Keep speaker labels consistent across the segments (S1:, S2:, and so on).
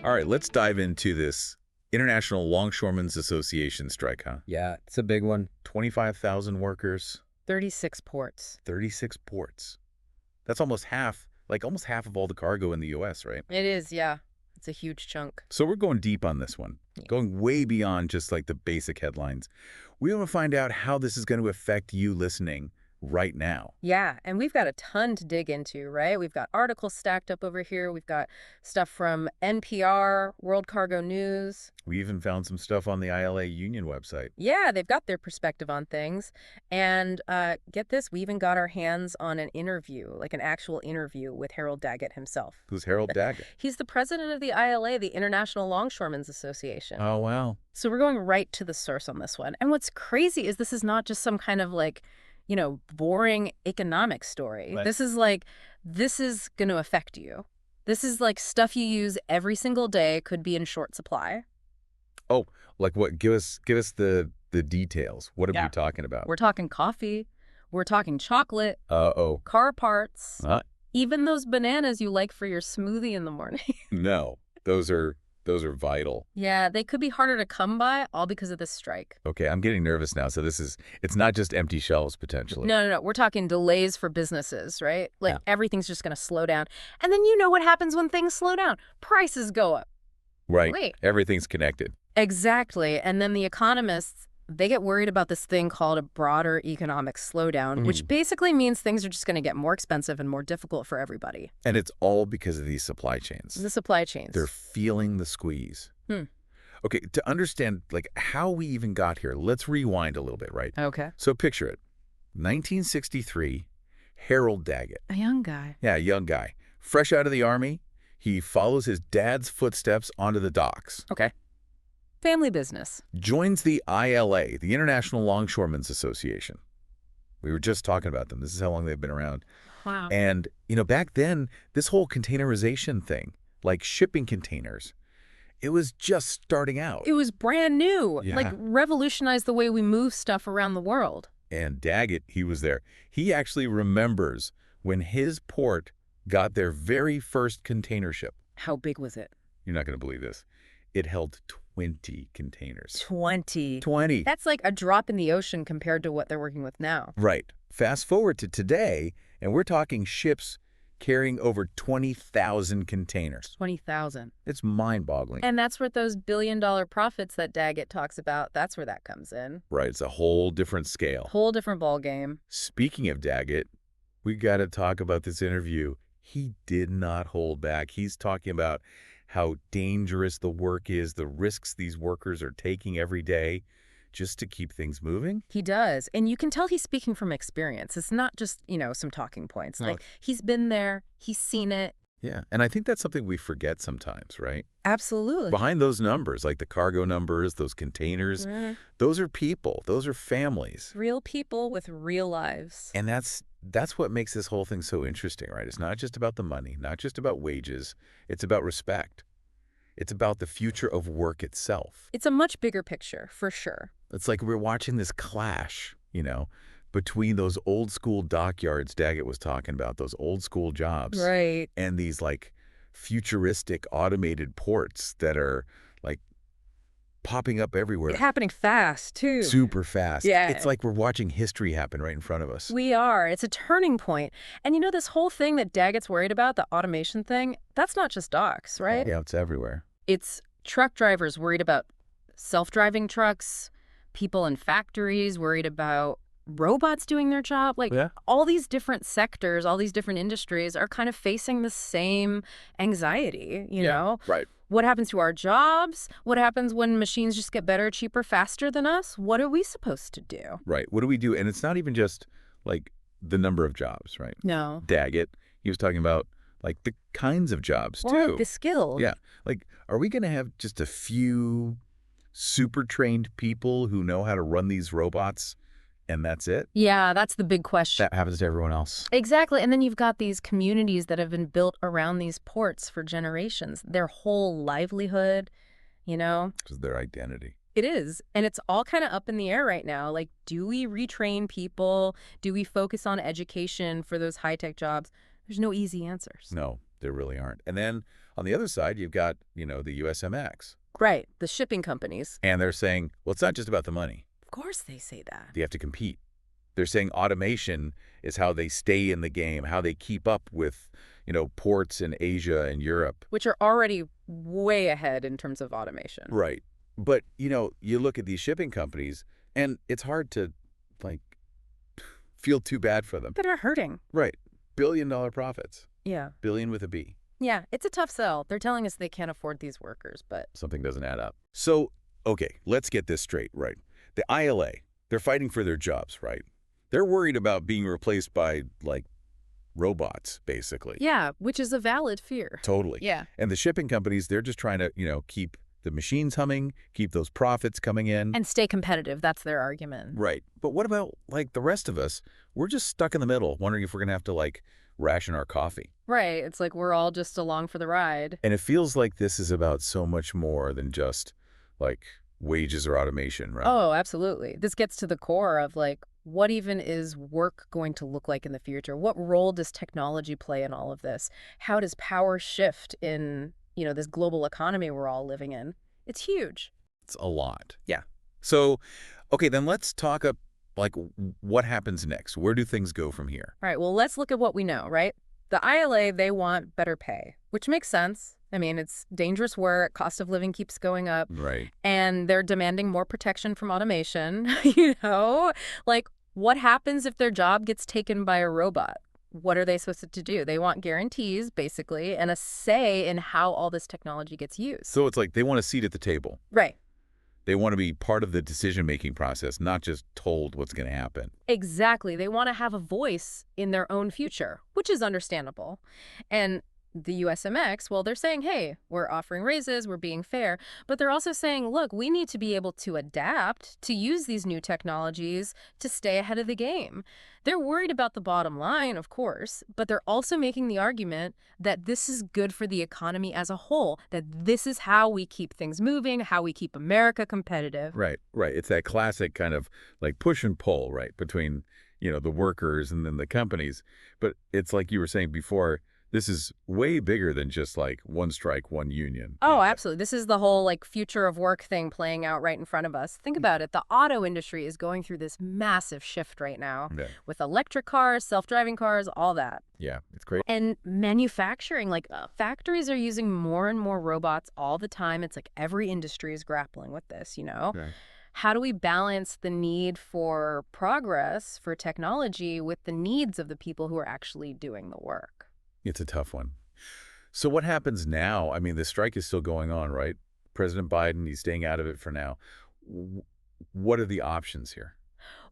S1: All right, let's dive into this International Longshoremen's Association strike, huh?
S2: Yeah, it's a big one.
S1: 25,000 workers,
S3: 36 ports.
S1: 36 ports. That's almost half of all the cargo in the U.S., right?
S3: It is, yeah. It's a huge chunk.
S1: So we're going deep on this one, going way beyond just like the basic headlines. We want to find out how this is going to affect you listening right now.
S3: Yeah, and we've got a ton to dig into, right? We've got articles stacked up over here. We've got stuff from NPR, World Cargo News.
S1: We even found some stuff on the ILA union website.
S3: Yeah, they've got their perspective on things. And get this, we even got our hands on an interview, like an actual interview with Harold Daggett himself.
S1: Who's Harold Daggett?
S3: He's the president of the ILA, the International Longshoremen's Association.
S1: Oh, wow.
S3: So we're going right to the source on this one. And what's crazy is this is not just some kind of boring economic story.
S1: Right.
S3: This is going to affect you. This is like stuff you use every single day, could be in short supply.
S1: Oh, like what? Give us the details. What are
S3: Yeah.
S1: we talking about?
S3: We're talking coffee. We're talking chocolate,
S1: Uh-oh.
S3: car parts,
S1: Uh,
S3: even those bananas you like for your smoothie in the morning.
S1: no, those are vital.
S3: Yeah, they could be harder to come by, all because of this strike.
S1: Okay, I'm getting nervous now. So it's not just empty shelves potentially.
S3: No. We're talking delays for businesses, right? Like
S1: Yeah.
S3: everything's just going to slow down. And then you know what happens when things slow down. Prices go up.
S1: Right.
S3: Wait.
S1: Everything's connected.
S3: Exactly. And then the economists, they get worried about this thing called a broader economic slowdown, which basically means things are just going to get more expensive and more difficult for everybody.
S1: And it's all because of these supply chains.
S3: The supply chains.
S1: They're feeling the squeeze.
S3: Hmm.
S1: Okay, to understand how we even got here, let's rewind a little bit, right?
S3: Okay.
S1: So picture it. 1963, Harold Daggett.
S3: A young guy.
S1: Yeah, young guy. Fresh out of the Army, he follows his dad's footsteps onto the docks.
S3: Okay. Family business.
S1: Joins the ILA, the International Longshoremen's Association. We were just talking about them. This is how long they've been around.
S3: Wow.
S1: And, back then, this whole containerization thing, like shipping containers, it was just starting out.
S3: It was brand new.
S1: Yeah.
S3: Like revolutionized the way we move stuff around the world.
S1: And Daggett, he was there. He actually remembers when his port got their very first container ship.
S3: How big was it?
S1: You're not going to believe this. It held 20 containers.
S3: 20.
S1: 20.
S3: That's like a drop in the ocean compared to what they're working with now.
S1: Right. Fast forward to today, and we're talking ships carrying over 20,000 containers.
S3: 20,000.
S1: It's mind-boggling.
S3: And that's where those billion-dollar profits that Daggett talks about, that's where that comes in.
S1: Right. It's a whole different scale.
S3: Whole different ball game.
S1: Speaking of Daggett, we got to talk about this interview. He did not hold back. He's talking about how dangerous the work is, the risks these workers are taking every day just to keep things moving.
S3: He does. And you can tell he's speaking from experience. It's not just, some talking points.
S1: No.
S3: Like, he's been there. He's seen it.
S1: Yeah. And I think that's something we forget sometimes, right?
S3: Absolutely.
S1: Behind those numbers, like the cargo numbers, those containers, those are people. Those are families.
S3: Real people with real lives.
S1: And that's what makes this whole thing so interesting, right? It's not just about the money, not just about wages. It's about respect. It's about the future of work itself.
S3: It's a much bigger picture, for sure.
S1: It's like we're watching this clash, between those old school dockyards Daggett was talking about, those old school jobs.
S3: Right.
S1: And these futuristic automated ports that are popping up everywhere.
S3: It's happening fast, too.
S1: Super fast.
S3: Yeah.
S1: It's like we're watching history happen right in front of us.
S3: We are. It's a turning point. And this whole thing that Daggett's worried about, the automation thing, that's not just docks, right?
S1: Yeah, it's everywhere.
S3: It's truck drivers worried about self-driving trucks, people in factories worried about robots doing their job. All these different sectors, all these different industries are kind of facing the same anxiety, you know?
S1: Right.
S3: What happens to our jobs? What happens when machines just get better, cheaper, faster than us? What are we supposed to do?
S1: Right. What do we do? And it's not even just the number of jobs, right?
S3: No.
S1: Daggett, he was talking about the kinds of jobs
S3: Well,
S1: too.
S3: the skill.
S1: Yeah. Are we going to have just a few super trained people who know how to run these robots and that's it?
S3: Yeah, that's the big question.
S1: That happens to everyone else.
S3: Exactly. And then you've got these communities that have been built around these ports for generations. Their whole livelihood,
S1: This is their identity.
S3: It is. And it's all kind of up in the air right now. Do we retrain people? Do we focus on education for those high-tech jobs? There's no easy answers.
S1: No. There really aren't. And then on the other side, you've got, the USMX.
S3: Right, the shipping companies.
S1: And they're saying, well, it's not just about the money.
S3: Of course they say that.
S1: They have to compete. They're saying automation is how they stay in the game, how they keep up with, ports in Asia and Europe.
S3: Which are already way ahead in terms of automation.
S1: Right. But, you look at these shipping companies, and it's hard to, like, feel too bad for them.
S3: That are hurting.
S1: Right. Billion-dollar profits.
S3: Yeah.
S1: Billion with a B.
S3: Yeah, it's a tough sell. They're telling us they can't afford these workers, but...
S1: Something doesn't add up. So, okay, let's get this straight, right? The ILA, they're fighting for their jobs, right? They're worried about being replaced by, like, robots, basically.
S3: Yeah, which is a valid fear.
S1: Totally.
S3: Yeah.
S1: And the shipping companies, they're just trying to, keep the machines humming, keep those profits coming in.
S3: And stay competitive. That's their argument.
S1: Right. But what about, like, the rest of us? We're just stuck in the middle, wondering if we're going to have to, like, ration our coffee.
S3: Right. It's like we're all just along for the ride.
S1: And it feels like this is about so much more than just, like, wages or automation, right?
S3: Oh, absolutely. This gets to the core of, like, what even is work going to look like in the future? What role does technology play in all of this? How does power shift in, this global economy we're all living in? It's huge.
S1: It's a lot.
S3: Yeah.
S1: So, okay, then let's talk like, what happens next? Where do things go from here?
S3: All right, well, let's look at what we know, right? The ILA, they want better pay, which makes sense. I mean, it's dangerous work, cost of living keeps going up.
S1: Right.
S3: And they're demanding more protection from automation, Like, what happens if their job gets taken by a robot? What are they supposed to do? They want guarantees, basically, and a say in how all this technology gets used.
S1: So it's like they want a seat at the table.
S3: Right.
S1: They want to be part of the decision-making process, not just told what's going to happen.
S3: Exactly. They want to have a voice in their own future, which is understandable. And the USMX, well, they're saying, hey, we're offering raises, we're being fair, but they're also saying, look, we need to be able to adapt, to use these new technologies to stay ahead of the game. They're worried about the bottom line, of course, but they're also making the argument that this is good for the economy as a whole, that this is how we keep things moving, how we keep America competitive.
S1: Right, right. It's that classic kind of like push and pull, right, between, the workers and then the companies. But it's like you were saying before, this is way bigger than just like one strike, one union.
S3: Oh, absolutely. This is the whole like future of work thing playing out right in front of us. Think about it. The auto industry is going through this massive shift right now with electric cars, self-driving cars, all that.
S1: Yeah, it's great.
S3: And manufacturing, like factories are using more and more robots all the time. It's like every industry is grappling with this,
S1: Right.
S3: How do we balance the need for progress, for technology, with the needs of the people who are actually doing the work?
S1: It's a tough one. So what happens now? I mean, the strike is still going on, right? President Biden, he's staying out of it for now. What are the options here?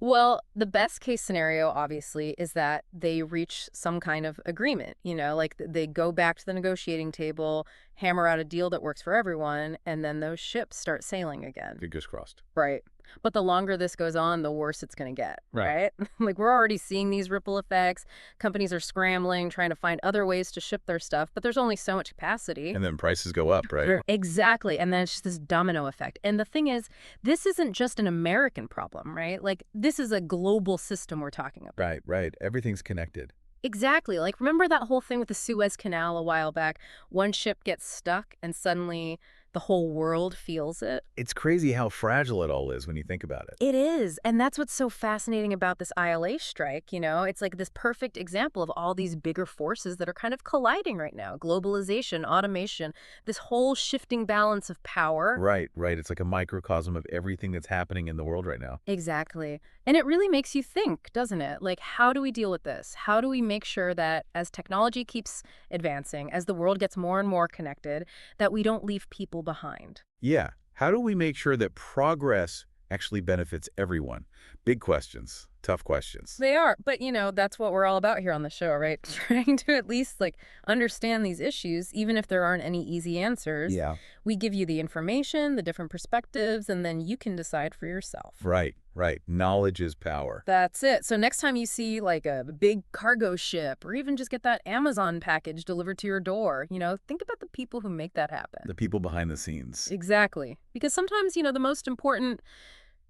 S3: Well, the best case scenario, obviously, is that they reach some kind of agreement, like they go back to the negotiating table, hammer out a deal that works for everyone, and then those ships start sailing again.
S1: Fingers crossed.
S3: Right. But the longer this goes on, the worse it's going to get, right? Like, we're already seeing these ripple effects. Companies are scrambling, trying to find other ways to ship their stuff, but there's only so much capacity.
S1: And then prices go up, right?
S3: Exactly. And then it's just this domino effect. And the thing is, this isn't just an American problem, right? Like, this is a global system we're talking about.
S1: Right, right. Everything's connected.
S3: Exactly. Like, remember that whole thing with the Suez Canal a while back? One ship gets stuck and suddenly the whole world feels it.
S1: It's crazy how fragile it all is when you think about it.
S3: It is. And that's what's so fascinating about this ILA strike, It's like this perfect example of all these bigger forces that are kind of colliding right now. Globalization, automation, this whole shifting balance of power.
S1: Right, right. It's like a microcosm of everything that's happening in the world right now.
S3: Exactly. And it really makes you think, doesn't it? Like, how do we deal with this? How do we make sure that as technology keeps advancing, as the world gets more and more connected, that we don't leave people behind?
S1: Yeah. How do we make sure that progress actually benefits everyone? Big questions, tough questions.
S3: They are. But, that's what we're all about here on the show, right? Trying to at least understand these issues, even if there aren't any easy answers.
S1: Yeah.
S3: We give you the information, the different perspectives, and then you can decide for yourself.
S1: Right, right. Knowledge is power.
S3: That's it. So next time you see a big cargo ship or even just get that Amazon package delivered to your door, think about the people who make that happen.
S1: The people behind the scenes.
S3: Exactly. Because sometimes, the most important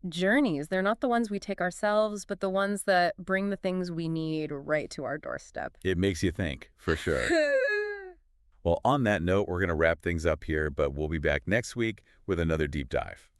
S3: journeys, they're not the ones we take ourselves, but the ones that bring the things we need right to our doorstep.
S1: It makes you think, for sure. Well, on that note, we're going to wrap things up here, but we'll be back next week with another deep dive.